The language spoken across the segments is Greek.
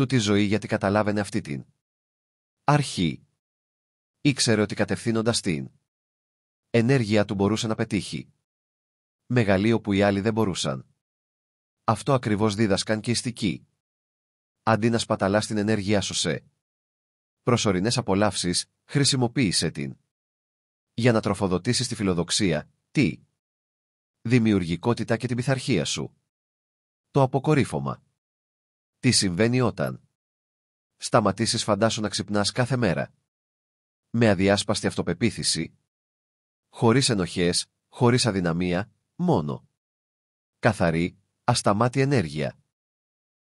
τούτη ζωή γιατί καταλάβαινε αυτή την αρχή. Ήξερε ότι κατευθύνοντας την ενέργεια του μπορούσε να πετύχει μεγαλείο που οι άλλοι δεν μπορούσαν. Αυτό ακριβώς δίδασκαν και οι ιστικοί. Αντί να σπαταλάς την ενέργειά σου σε προσωρινές απολαύσεις, χρησιμοποίησε την για να τροφοδοτήσεις τη φιλοδοξία, τη δημιουργικότητα και την πειθαρχία σου. Το αποκορύφωμα. Τι συμβαίνει όταν σταματήσεις φαντάσου να ξυπνάς κάθε μέρα με αδιάσπαστη αυτοπεποίθηση, χωρίς ενοχές, χωρίς αδυναμία, μόνο καθαρή, ασταμάτη ενέργεια.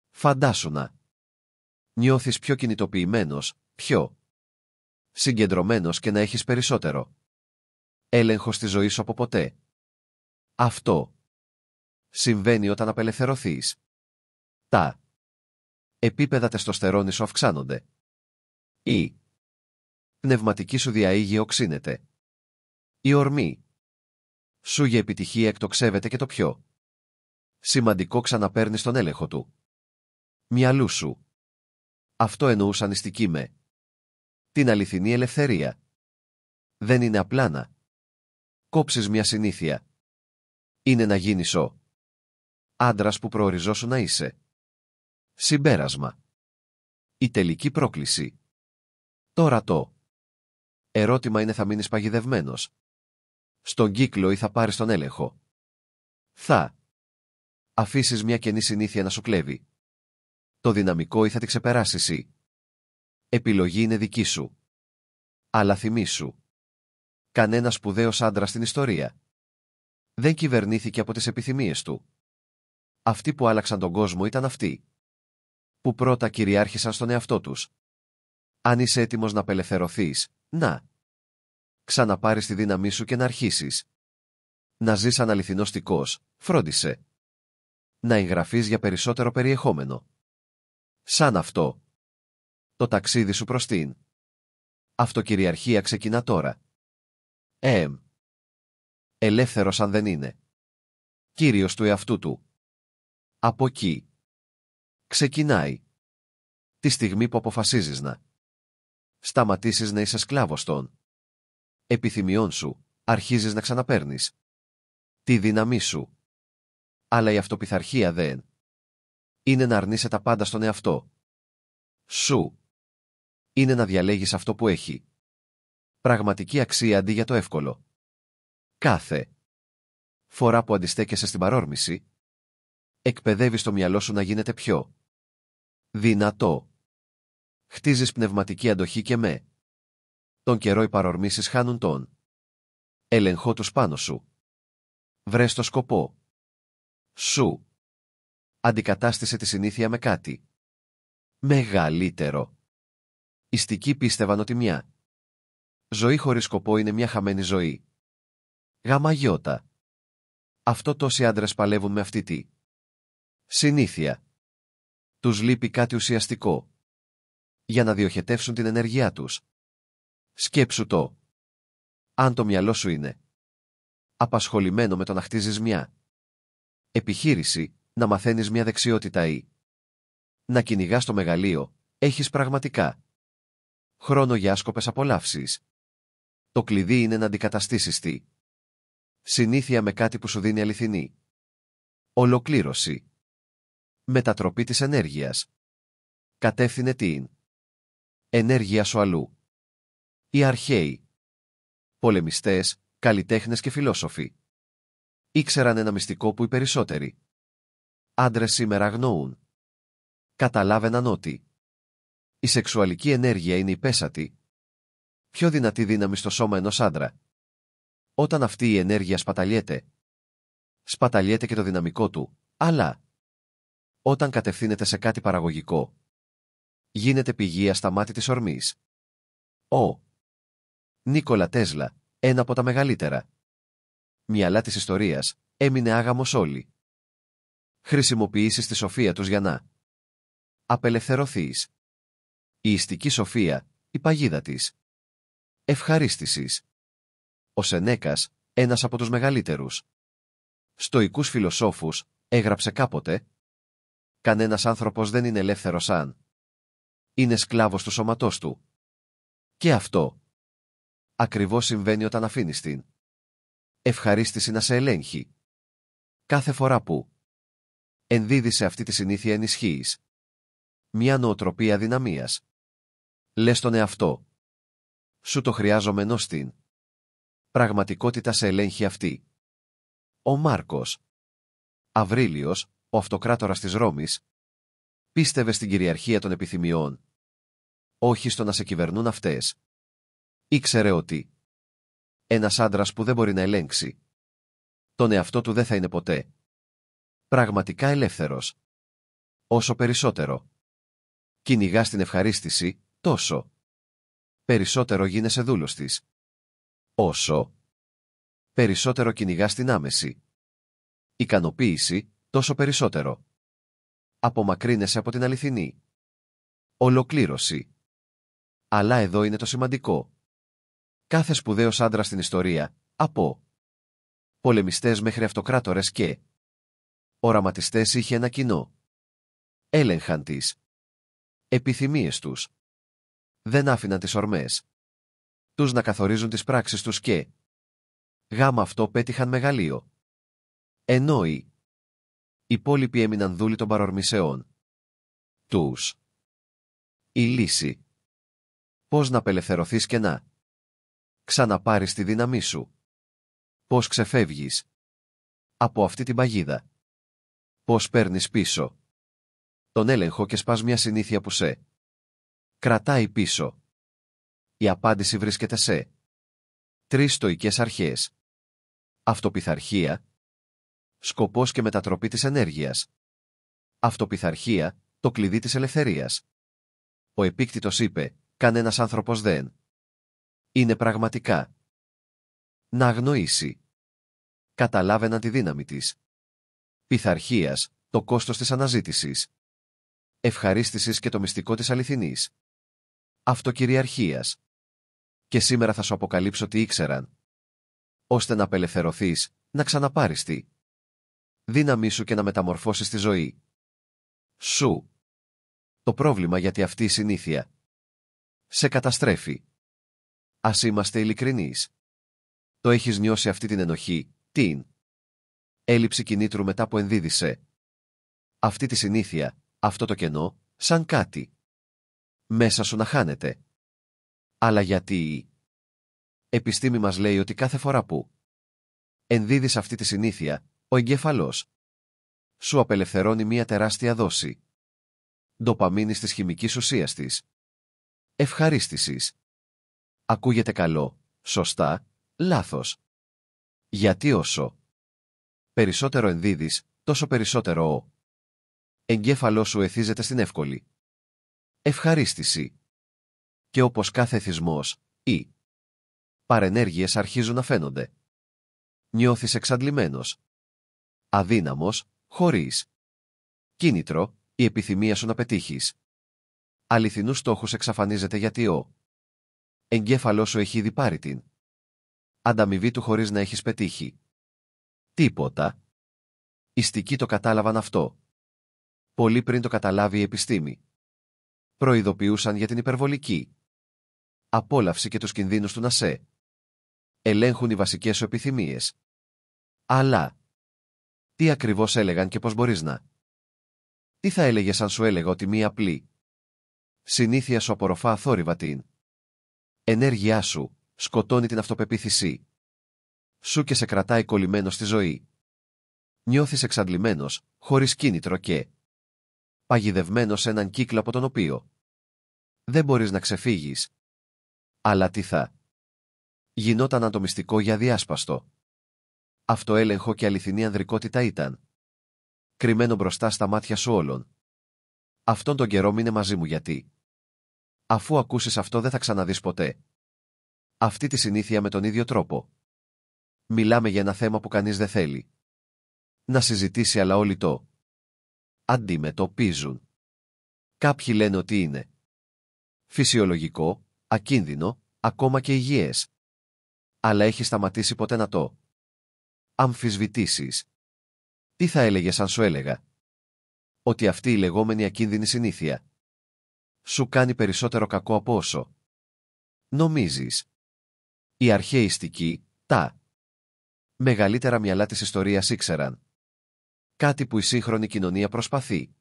Φαντάσου να νιώθεις πιο κινητοποιημένος, πιο συγκεντρωμένος και να έχεις περισσότερο έλεγχο στη ζωή σου από ποτέ. Αυτό συμβαίνει όταν απελευθερωθείς. Τα επίπεδα τεστοστερόνης σου αυξάνονται. Η πνευματική σου διαήγη οξύνεται. Η ορμή σου για επιτυχία εκτοξεύεται και το πιο σημαντικό ξαναπαίρνει τον έλεγχο του μυαλού σου. Αυτό εννοούσαν ιστικοί με την αληθινή ελευθερία. Δεν είναι απλά να κόψεις μια συνήθεια. Είναι να γίνεις ο άντρας που προοριζόσου να είσαι. Συμπέρασμα. Η τελική πρόκληση. Τώρα το ερώτημα είναι, θα μείνεις παγιδευμένος στον κύκλο ή θα πάρεις τον έλεγχο? Θα αφήσεις μια κενή συνήθεια να σου κλέβει το δυναμικό ή θα τη ξεπεράσεις εσύ? Επιλογή είναι δική σου. Αλλά θυμήσου, κανένας σπουδαίος άντρας στην ιστορία δεν κυβερνήθηκε από τις επιθυμίες του. Αυτοί που άλλαξαν τον κόσμο ήταν αυτοί που πρώτα κυριάρχησαν στον εαυτό τους. Αν είσαι έτοιμος να απελευθερωθείς, να ξαναπάρεις τη δύναμή σου και να αρχίσεις να ζεις σαν αληθινός τικός, φρόντισε να εγγραφείς για περισσότερο περιεχόμενο. Σαν αυτό. Το ταξίδι σου προς την αυτοκυριαρχία ξεκινά τώρα. Ελεύθερος αν δεν είναι κύριος του εαυτού του. Από εκεί ξεκινάει τη στιγμή που αποφασίζεις να σταματήσεις να είσαι σκλάβος των επιθυμιών σου, αρχίζεις να ξαναπαίρνεις τη δύναμή σου. Αλλά η αυτοπειθαρχία δεν είναι να αρνείσαι τα πάντα στον εαυτό σου. Είναι να διαλέγεις αυτό που έχει πραγματική αξία αντί για το εύκολο. Κάθε φορά που αντιστέκεσαι στην παρόρμηση, εκπαιδεύεις το μυαλό σου να γίνεται πιο δυνατό. Χτίζεις πνευματική αντοχή και με τον καιρό οι παρορμήσεις χάνουν τον έλεγχό τους πάνω σου. Βρες το σκοπό σου. Αντικατάστησε τη συνήθεια με κάτι μεγαλύτερο. Ιστικοί πίστευαν ότι μια ζωή χωρίς σκοπό είναι μια χαμένη ζωή. Γαμαγιώτα. Αυτό τόσοι άντρες παλεύουν με αυτή τη συνήθεια. Τους λείπει κάτι ουσιαστικό για να διοχετεύσουν την ενέργειά τους. Σκέψου το. Αν το μυαλό σου είναι απασχολημένο με το να χτίζεις μια επιχείρηση, να μαθαίνεις μια δεξιότητα ή να κυνηγάς το μεγαλείο, έχεις πραγματικά χρόνο για άσκοπες απολαύσεις. Το κλειδί είναι να αντικαταστήσεις τη συνήθεια με κάτι που σου δίνει αληθινή ολοκλήρωση. Μετατροπή της ενέργειας. Κατεύθυνε την ενέργεια σου αλλού. Οι αρχαίοι πολεμιστές, καλλιτέχνες και φιλόσοφοι ήξεραν ένα μυστικό που οι περισσότεροι άντρες σήμερα αγνοούν. Καταλάβαιναν ότι η σεξουαλική ενέργεια είναι η πέσατη, πιο δυνατή δύναμη στο σώμα ενός άντρα. Όταν αυτή η ενέργεια σπαταλιέται και το δυναμικό του, αλλά όταν κατευθύνεται σε κάτι παραγωγικό, γίνεται πηγή ασταμάτητης ορμής. Ο Νίκολα Τέσλα, ένα από τα μεγαλύτερα μυαλά της ιστορίας, έμεινε άγαμος όλη χρησιμοποιήσεις τη σοφία τους για να απελευθερωθείς. Η ιστική σοφία, η παγίδα της ευχαρίστησης. Ο Σενέκας, ένας από τους μεγαλύτερους στοικούς φιλοσόφους, έγραψε κάποτε: «Κανένας άνθρωπος δεν είναι ελεύθερος αν Είναι σκλάβος του σώματός του. Και αυτό ακριβώς συμβαίνει όταν αφήνεις την ευχαρίστηση να σε ελέγχει. Κάθε φορά που ενδίδεις σε αυτή τη συνήθεια ενισχύεις μια νοοτροπία αδυναμίας. Λες τον εαυτό σου το χρειάζομαι, ενώ στην πραγματικότητα σε ελέγχει αυτή. Ο Μάρκος Αβρίλιος, ο αυτοκράτορας της Ρώμης, πίστευε στην κυριαρχία των επιθυμιών, όχι στο να σε κυβερνούν αυτές. Ήξερε ότι ένας άντρας που δεν μπορεί να ελέγξει τον εαυτό του δεν θα είναι ποτέ πραγματικά ελεύθερος. Όσο περισσότερο κυνηγάς την ευχαρίστηση, τόσο περισσότερο γίνεσαι δούλος της. Όσο περισσότερο κυνηγάς την άμεση ικανοποίηση, τόσο περισσότερο απομακρύνεσαι από την αληθινή ολοκλήρωση. Αλλά εδώ είναι το σημαντικό. Κάθε σπουδαίος άντρας στην ιστορία, από πολεμιστές μέχρι αυτοκράτορες και οραματιστές, είχε ένα κοινό. Έλεγχαν τις επιθυμίες τους. Δεν άφηναν τις ορμές τους να καθορίζουν τις πράξεις τους και γάμα αυτό πέτυχαν μεγαλείο. Ενώ οι υπόλοιποι έμειναν δούλοι των παρορμησεών τους. Η λύση. Πώς να απελευθερωθείς και να ξαναπάρεις τη δύναμή σου. Πώς ξεφεύγεις από αυτή την παγίδα. Πώς παίρνεις πίσω τον έλεγχο και σπάς μια συνήθεια που σε κρατάει πίσω. Η απάντηση βρίσκεται σε 3 στοικές αρχές. Αυτοπειθαρχία, σκοπός και μετατροπή της ενέργειας. Αυτοπειθαρχία, το κλειδί της ελευθερίας. Ο Επίκτητος είπε, κανένας άνθρωπος δεν είναι πραγματικά να αγνοήσει. Καταλάβαιναν τη δύναμη της πειθαρχίας, το κόστος της αναζήτησης ευχαρίστησης και το μυστικό της αληθινής αυτοκυριαρχίας. Και σήμερα θα σου αποκαλύψω τι ήξεραν, ώστε να απελευθερωθείς, να ξαναπάρεις τη δύναμή σου και να μεταμορφώσεις τη ζωή σου. Το πρόβλημα, γιατί αυτή η συνήθεια σε καταστρέφει. Ας είμαστε ειλικρινείς. Το έχεις νιώσει αυτή την ενοχή, την έλλειψη κινήτρου μετά που ενδίδησε αυτή τη συνήθεια, αυτό το κενό, σαν κάτι μέσα σου να χάνεται. Αλλά γιατί η επιστήμη μας λέει ότι κάθε φορά που ενδίδεις αυτή τη συνήθεια, ο εγκέφαλός σου απελευθερώνει μια τεράστια δόση ντοπαμίνης της χημικής ουσίας της ευχαρίστησης. Ακούγεται καλό, σωστά, λάθος. Γιατί όσο περισσότερο ενδίδεις, τόσο περισσότερο ο εγκέφαλός σου εθίζεται στην εύκολη ευχαρίστηση. Και όπως κάθε εθισμός, οι παρενέργειες αρχίζουν να φαίνονται. Νιώθεις εξαντλημένος, αδύναμος, χωρίς κίνητρο, η επιθυμία σου να πετύχεις αληθινούς στόχους εξαφανίζεται, γιατί ο εγκέφαλός σου έχει ήδη πάρει την ανταμοιβή του χωρίς να έχεις πετύχει τίποτα. Οι ιστικοί το κατάλαβαν αυτό πολύ πριν το καταλάβει η επιστήμη. Προειδοποιούσαν για την υπερβολική απόλαυση και τους κινδύνους του να σε ελέγχουν οι βασικές σου επιθυμίες. Αλλά τι ακριβώς έλεγαν και πώς μπορείς να τι θα έλεγες αν σου έλεγα ότι μία απλή συνήθεια σου απορροφά αθόρυβα την ενέργειά σου, σκοτώνει την αυτοπεποίθησή σου και σε κρατάει κολλημένο στη ζωή. Νιώθεις εξαντλημένος, χωρίς κίνητρο και παγιδευμένος σε έναν κύκλο από τον οποίο δεν μπορείς να ξεφύγεις. Αλλά τι θα γινόταν αν το μυστικό για διάσπαστο αυτοέλεγχο και αληθινή ανδρικότητα ήταν κρυμμένο μπροστά στα μάτια σου όλων? Αυτόν τον καιρό μείνε μαζί μου, γιατί αφού ακούσεις αυτό δεν θα ξαναδείς ποτέ αυτή τη συνήθεια με τον ίδιο τρόπο. Μιλάμε για ένα θέμα που κανείς δεν θέλει να συζητήσει, αλλά όλοι το αντιμετωπίζουν. Κάποιοι λένε ότι είναι φυσιολογικό, ακίνδυνο, ακόμα και υγιές. Αλλά έχει σταματήσει ποτέ να το αμφισβητήσεις? Τι θα έλεγες αν σου έλεγα ότι αυτή η λεγόμενη ακίνδυνη συνήθεια σου κάνει περισσότερο κακό από όσο νομίζεις. Οι αρχαιιστικοί, τα μεγαλύτερα μυαλά της ιστορίας ήξεραν κάτι που η σύγχρονη κοινωνία προσπαθεί